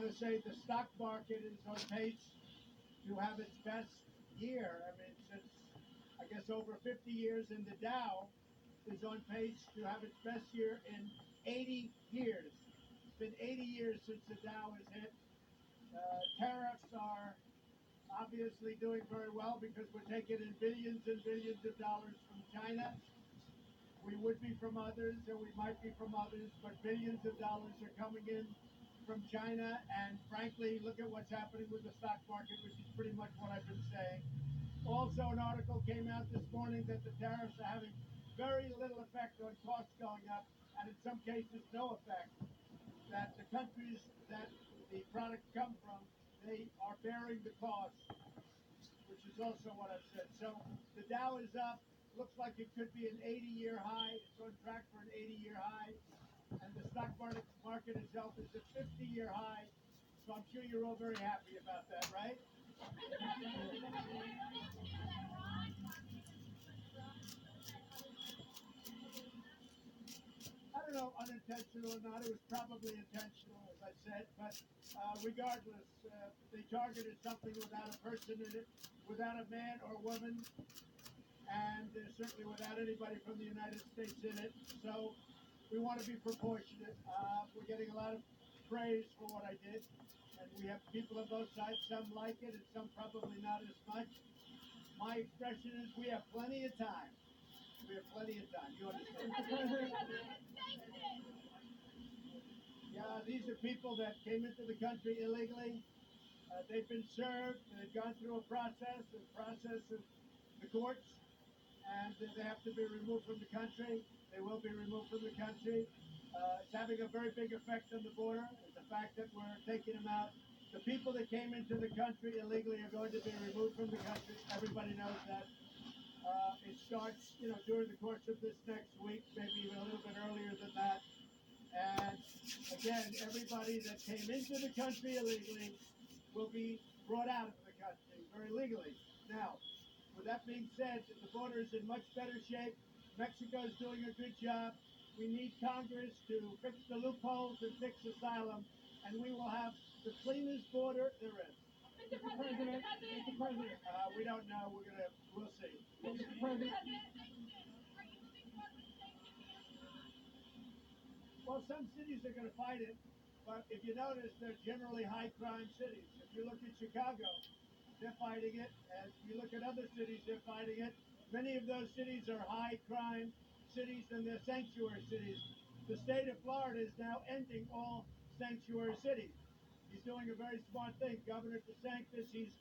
want to say the stock market is on pace to have its best year. I mean, since I guess over 50 years, and the Dow is on pace to have its best year in 80 years. It's been 80 years since the Dow has hit. Tariffs are obviously doing very well because we're taking in billions and billions of dollars from China. We would be from others, and we might be from others, but billions of dollars are coming in from China. And frankly, look at what's happening with the stock market, which is pretty much what I've been saying. Also, an article came out this morning that the tariffs are having very little effect on costs going up, and in some cases, no effect. That the countries that the products come from, they are bearing the cost, which is also what I've said. So the Dow is up. Looks like it could be an 80-year high. It's on track for an 80-year high. And the stock market itself is a 50-year high. So I'm sure you're all very happy about that, right? I don't know, unintentional or not. It was probably intentional, as I said. But regardless, they targeted something without a person in it, without a man or woman, and certainly without anybody from the United States in it. So we want to be proportionate. We're getting a lot of praise for what I did, and we have people on both sides. Some like it, and some probably not as much. My expression is we have plenty of time. We have plenty of time. You understand? Yeah, these are people that came into the country illegally. They've been served. They've gone through a process of the courts, and they have to be removed from the country. They will be removed from the country. It's having a very big effect on the border. The fact that we're taking them out. The people that came into the country illegally are going to be removed from the country. Everybody knows that. It starts, during the course of this next week, maybe even a little bit earlier than that. And again, everybody that came into the country illegally will be brought out of the country very legally. Now, with that being said, the border is in much better shape. Mexico is doing a good job. We need Congress to fix the loopholes and fix asylum, and we will have the cleanest border there is. Mr. President, Mr. President. We don't know. We'll see. Mr. President. Well, some cities are going to fight it, but if you notice, they're generally high crime cities. If you look at Chicago, they're fighting it. As you look at other cities, they're fighting it. Many of those cities are high crime cities, and they're sanctuary cities. The state of Florida is now ending all sanctuary cities. He's doing a very smart thing. Governor DeSantis, he's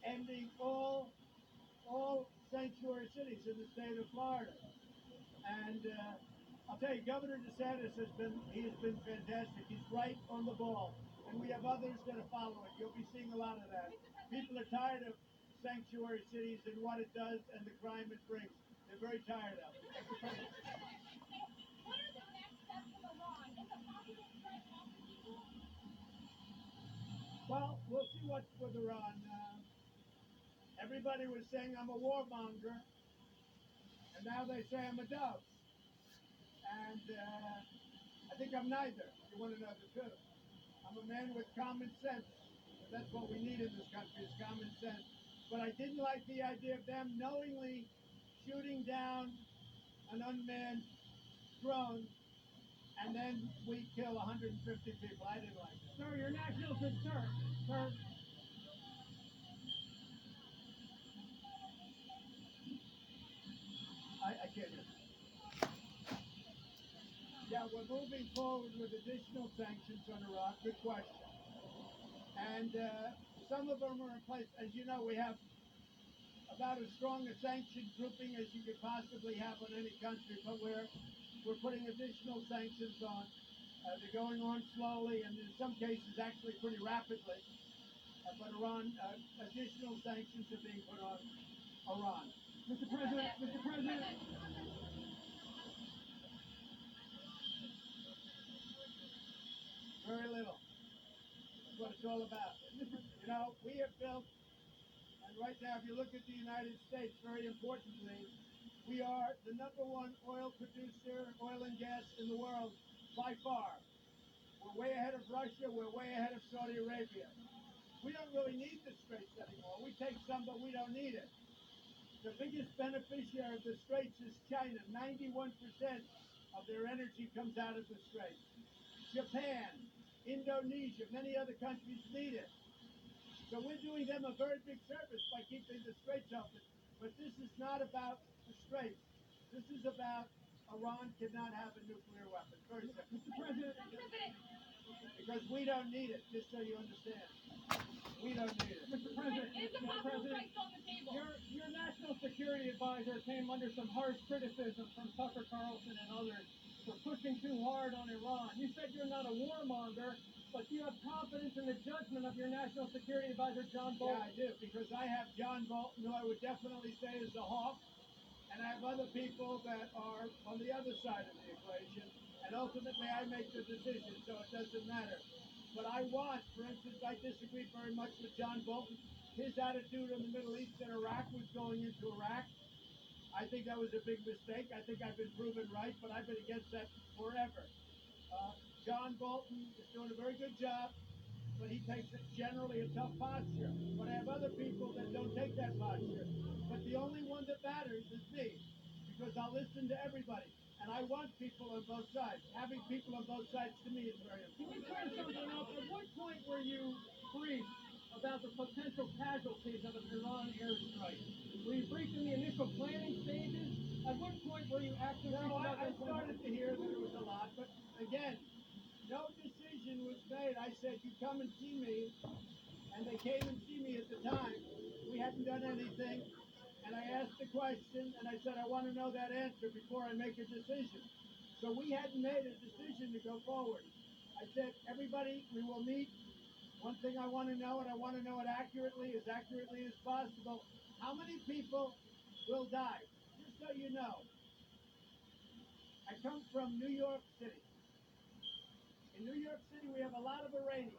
ending all sanctuary cities in the state of Florida. And I'll tell you, Governor DeSantis has been fantastic. He's right on the ball. And we have others that are following. You'll be seeing a lot of that. People are tired of sanctuary cities and what it does and the crime it brings. They're very tired of it. What are the next steps of Iran? Is a possible threat off the table? Well, we'll see what's with Iran. Everybody was saying I'm a warmonger, and now they say I'm a dove. And I think I'm neither. You want to know the truth. I'm a man with common sense. And that's what we need in this country is common sense. But I didn't like the idea of them knowingly shooting down an unmanned drone, and then we kill 150 people. I didn't like it. Sir, your national concern. Sir. I can't hear. Yeah, we're moving forward with additional sanctions on Iraq. Good question. And some of them are in place. As you know, we have about as strong a sanction grouping as you could possibly have on any country, but we're putting additional sanctions on. They're going on slowly, and in some cases, actually pretty rapidly. But Iran, additional sanctions are being put on Iran. Mr. President, Mr. President. Very little. That's what it's all about. You know, we have built, and right now, if you look at the United States, very importantly, we are the #1 oil producer, oil and gas in the world by far. We're way ahead of Russia. We're way ahead of Saudi Arabia. We don't really need the Straits anymore. We take some, but we don't need it. The biggest beneficiary of the Straits is China. 91% of their energy comes out of the Straits. Japan, Indonesia, many other countries need it. So we're doing them a very big service by keeping the Straits open. But this is not about the Straits. This is about Iran cannot have a nuclear weapon. Very simple. Mr. President, Because we don't need it, just so you understand. We don't need it. Mr. President, Is the Mr. possible President, price on the table? your national security advisor came under some harsh criticism from Tucker Carlson and others for pushing too hard on Iran. You said you're not a warmonger, but you have confidence in the judgment of your national security advisor, John Yeah, Bolton. I do, because I have John Bolton, who I would definitely say is a hawk, and I have other people that are on the other side of the equation, and ultimately I make the decision, so it doesn't matter. But I want, for instance, I disagree very much with John Bolton. His attitude in the Middle East and Iraq was going into Iraq. I think that was a big mistake. I think I've been proven right, but I've been against that forever. John Bolton is doing a very good job, but he takes generally a tough posture. But I have other people that don't take that posture. But the only one that matters is me, because I'll listen to everybody. And I want people on both sides. Having people on both sides to me is very Can you important. clear something up? At what point were you briefed about the potential casualties of an Iran airstrike? Were you briefed in the initial planning stages? At what point were you actually No, briefed about I this? started to hear that it was a lot, but again, no decision was made. I said, you come and see me, and they came and see me at the time. We hadn't done anything, and I asked the question, and I said, I want to know that answer before I make a decision. So we hadn't made a decision to go forward. I said, everybody, we will meet. One thing I want to know, and I want to know it accurately as possible. How many people will die? Just so you know, I come from New York City. In New York City, we have a lot of Iranians,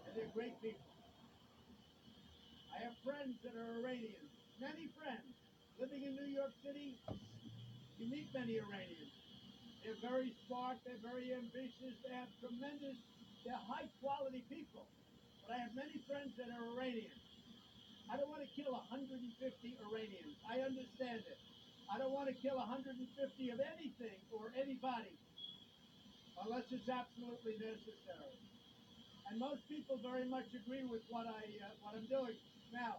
and they're great people. I have friends that are Iranians, many friends. Living in New York City, you meet many Iranians. They're very smart, they're very ambitious, they're high quality people. But I have many friends that are Iranians. I don't want to kill 150 Iranians. I understand it. I don't want to kill 150 of anything or anybody unless it's absolutely necessary. And most people very much agree with what I'm doing. Now,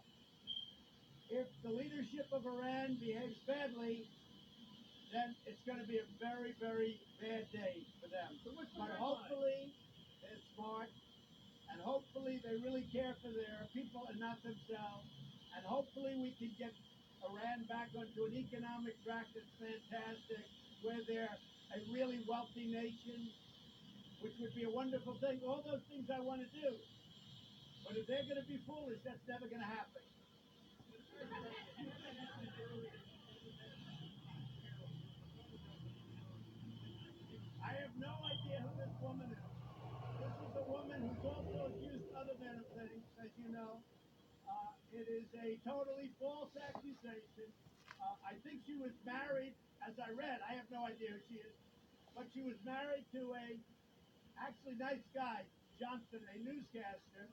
if the leadership of Iran behaves badly, then it's going to be a very, very bad day for them. But hopefully, they're smart, and hopefully they really care for their people and not themselves. And hopefully we can get Iran back onto an economic track that's fantastic, where they're a really wealthy nation, which would be a wonderful thing. All those things I want to do. But if they're going to be foolish, that's never going to happen. I have no idea who this woman is. This is a woman who's also accused other men of things, as you know. It is a totally false accusation. I think she was married, as I read. I have no idea who she is. But she was married to a actually nice guy, Johnson, a newscaster,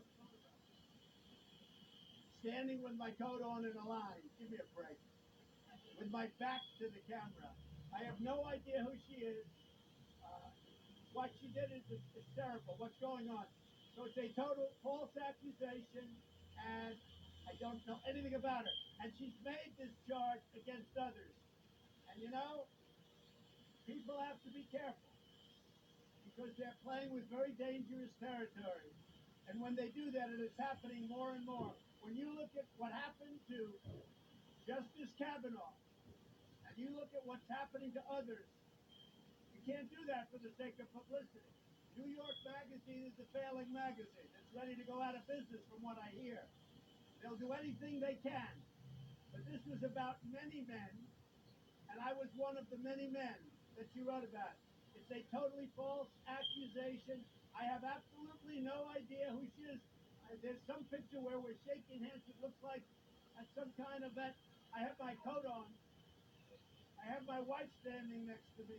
standing with my coat on in a line. Give me a break. With my back to the camera. I have no idea who she is. Uh, what she did is hysterical. What's going on? So it's a total false accusation, and I don't know anything about her. And she's made this charge against others. And you know, people have to be careful because they're playing with very dangerous territory. And when they do that, it is happening more and more. When you look at what happened to Justice Kavanaugh, and you look at what's happening to others, you can't do that for the sake of publicity. New York Magazine is a failing magazine. It's ready to go out of business from what I hear. They'll do anything they can. But this was about many men, and I was one of the many men that you wrote about. It's a totally false accusation. I have absolutely no idea who she is. There's some picture where we're shaking hands. It looks like at some kind of event. I have my coat on. I have my wife standing next to me.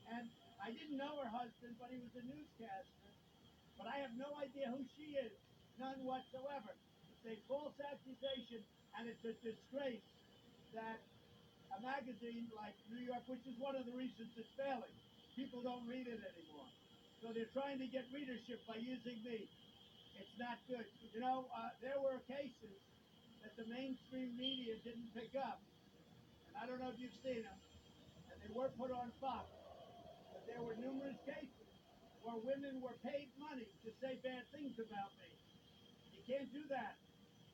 And I didn't know her husband, but he was a newscaster. But I have no idea who she is. None whatsoever. It's a false accusation, and it's a disgrace that a magazine like New York, which is one of the reasons it's failing, people don't read it anymore. So they're trying to get readership by using me. It's not good. You know, there were cases that the mainstream media didn't pick up. And I don't know if you've seen them. And they were put on Fox. But there were numerous cases where women were paid money to say bad things about me. You can't do that.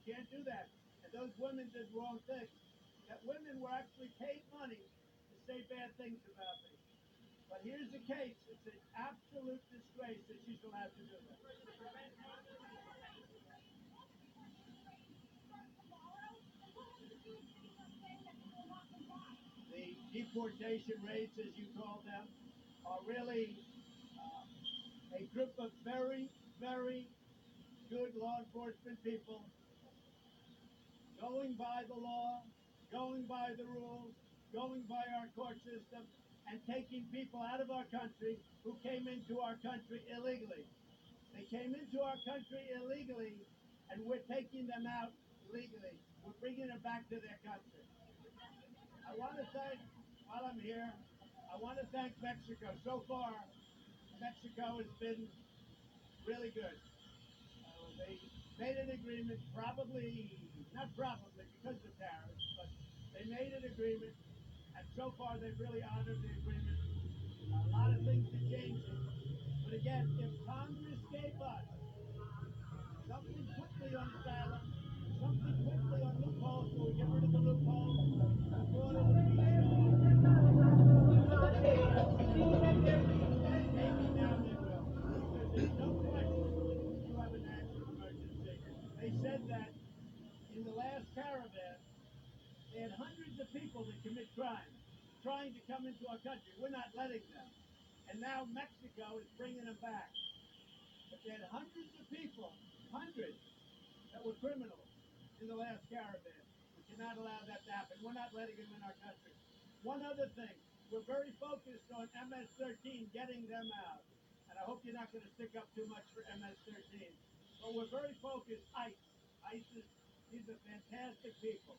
You can't do that. And those women did wrong things. That women were actually paid money to say bad things about me. But here's the case. It's an absolute disgrace that she's allowed to do that. The deportation raids, as you call them, are really a group of very, very good law enforcement people going by the law, going by the rules, going by our court system, and taking people out of our country who came into our country illegally. They came into our country illegally, and we're taking them out legally. We're bringing them back to their country. I want to thank, while I'm here, I want to thank Mexico. So far, Mexico has been really good. They made an agreement, not probably because of tariffs, but they made an agreement, and so far they've really honored the agreement. A lot of things are changing. But again, if Congress gave us something quickly on asylum, something quickly on loopholes, so we get rid of the loopholes, the border would be maybe now they will. Because there's no question you have a national emergency. They said that in the last caravan, they had hundreds of people that commit crimes trying to come into our country. We're not letting them. And now Mexico is bringing them back. But they had hundreds of people, hundreds, that were criminals in the last caravan. We cannot allow that to happen. We're not letting them in our country. One other thing, we're very focused on MS-13, getting them out. And I hope you're not going to stick up too much for MS-13. But we're very focused, ICE. ICE these are fantastic people.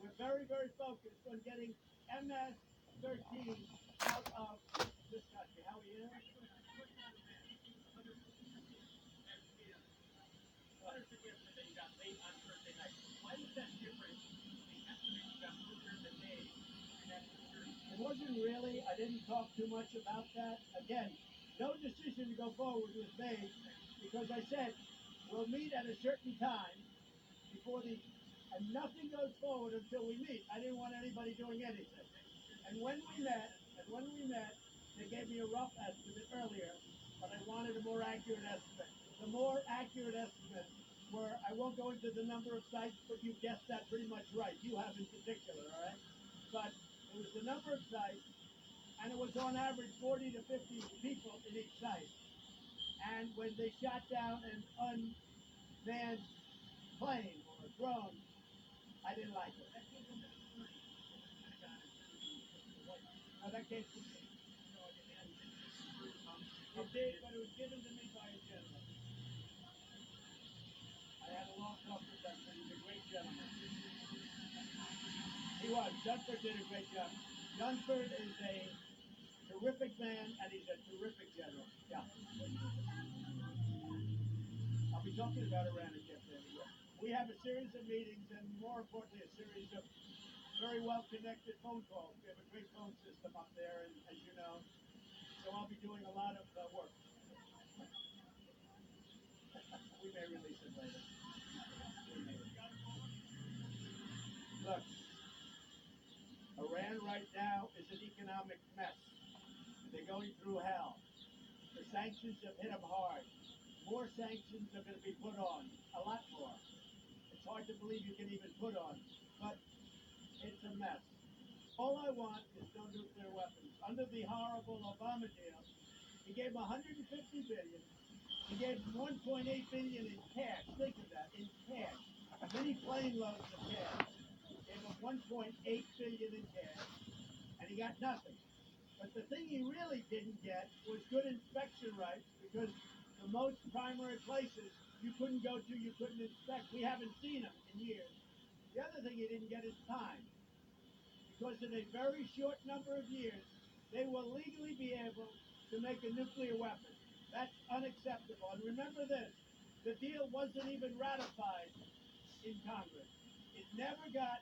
We're very, very focused on getting MS-13 out of this country. How are you? It wasn't really. I didn't talk too much about that. Again, no decision to go forward was made because I said we'll meet at a certain time before the, and nothing goes forward until we meet. I didn't want anybody doing anything. And when we met, they gave me a rough estimate earlier, but I wanted a more accurate estimate. The more accurate estimate were, I won't go into the number of sites, but you guessed that pretty much right. You have in particular, all right? But it was the number of sites, and it was on average 40 to 50 people in each site. And when they shot down an unmanned plane or a drone, I didn't like it. No, that came from me. It did, but it was given to me by a gentleman. I had a long talk with Dunford. He's a great gentleman. He was. Dunford did a great job. Dunford is a terrific man, and he's a terrific general. Yeah. I'll be talking about Iran and Jeff anyway. We have a series of meetings, and more importantly, a series of very well-connected phone calls. We have a great phone system up there, and as you know, so I'll be doing a lot of work. We may release it later. Look, Iran right now is an economic mess. They're going through hell. The sanctions have hit them hard. More sanctions are going to be put on, a lot more. It's hard to believe you can even put on, but it's a mess. All I want is no nuclear weapons. Under the horrible Obama deal, he gave 150 billion. He gave 1.8 billion in cash. Think of that, in cash. Many plane loads of cash. Gave him 1.8 billion in cash, and he got nothing. But the thing he really didn't get was good inspection rights, because the most primary places you couldn't go to, you couldn't inspect. We haven't seen them in years. The other thing he didn't get is time, because in a very short number of years, they will legally be able to make a nuclear weapon. That's unacceptable. And remember this, the deal wasn't even ratified in Congress. It never got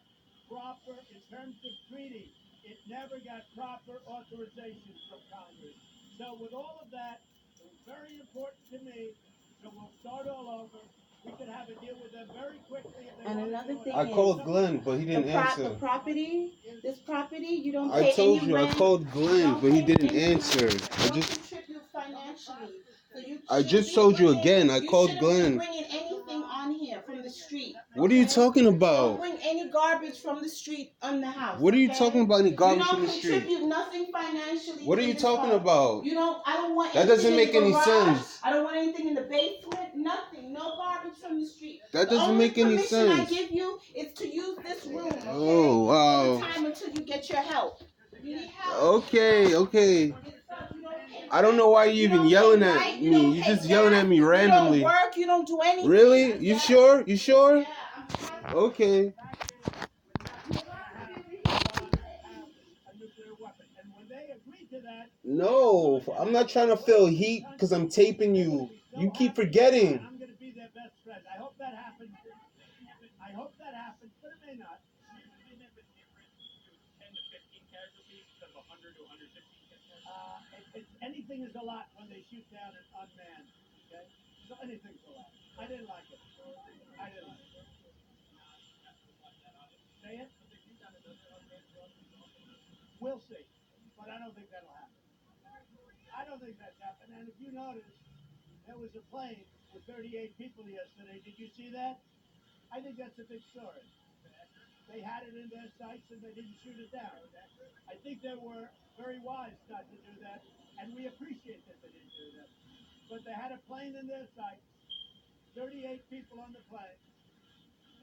proper, in terms of treaty, it never got proper authorization from Congress. So with all of that, it was very important to me. So we'll start all over. We could have a deal with them very quickly if they And want to another do it. thing I is, called Glenn, but he the didn't answer. property, this property, you don't I pay told any you, I rent. called You Glenn, don't but he pay didn't any answer. money. You don't contribute financially. So you I shouldn't just be told you bringing, again. I you called shouldn't be Glenn. bringing anything on here from the street. What are you Okay? talking Don't about? bring any garbage from the street on the house. What are you okay? talking about? Any You garbage don't from the street? contribute nothing financially. What are in you this talking house. about? You don't. I don't want That anything doesn't in make the any garage. sense. I don't want anything in the basement. Nothing. No garbage from the street. That The doesn't only make any permission I sense. give you is to use this room, okay? Oh, For the wow. time until you get your help. You need help. Okay, okay. You don't pay I don't know why you even don't yelling pay at light, you me. don't You're pay just yelling at gas, me randomly. You don't work. You don't do anything. Really? You sure? You sure? Yeah, I'm trying. Okay. A nuclear weapon. And when they agreed to that, No, I'm not trying to feel heat because I'm taping you. You keep forgetting. I'm going to be their best friend. I hope that happens. I hope that happens, but it may not. Anything is a lot when they shoot down an unmanned. Okay, so anything's a lot. I didn't like it. I didn't like it. Say it. We'll see, but I don't think that'll happen. I don't think that's happened. And if you notice, there was a plane with 38 people yesterday. Did you see that? I think that's a big story. They had it in their sights and they didn't shoot it down. I think they were very wise not to do that, and we appreciate that they didn't do that. But they had a plane in their sights, 38 people on the plane,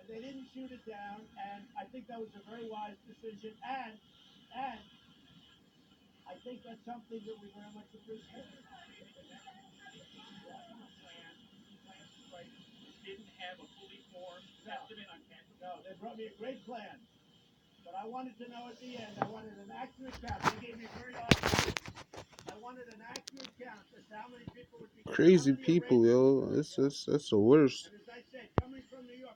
and they didn't shoot it down, and I think that was a very wise decision, and I think that's something that we very much appreciate. No, they brought me a great plan. But I wanted to know at the end, I wanted an accurate count. They gave me a very odd. I wanted an accurate count as to how many people would be. Crazy people, yo. That's the worst. And as I said, coming from New York,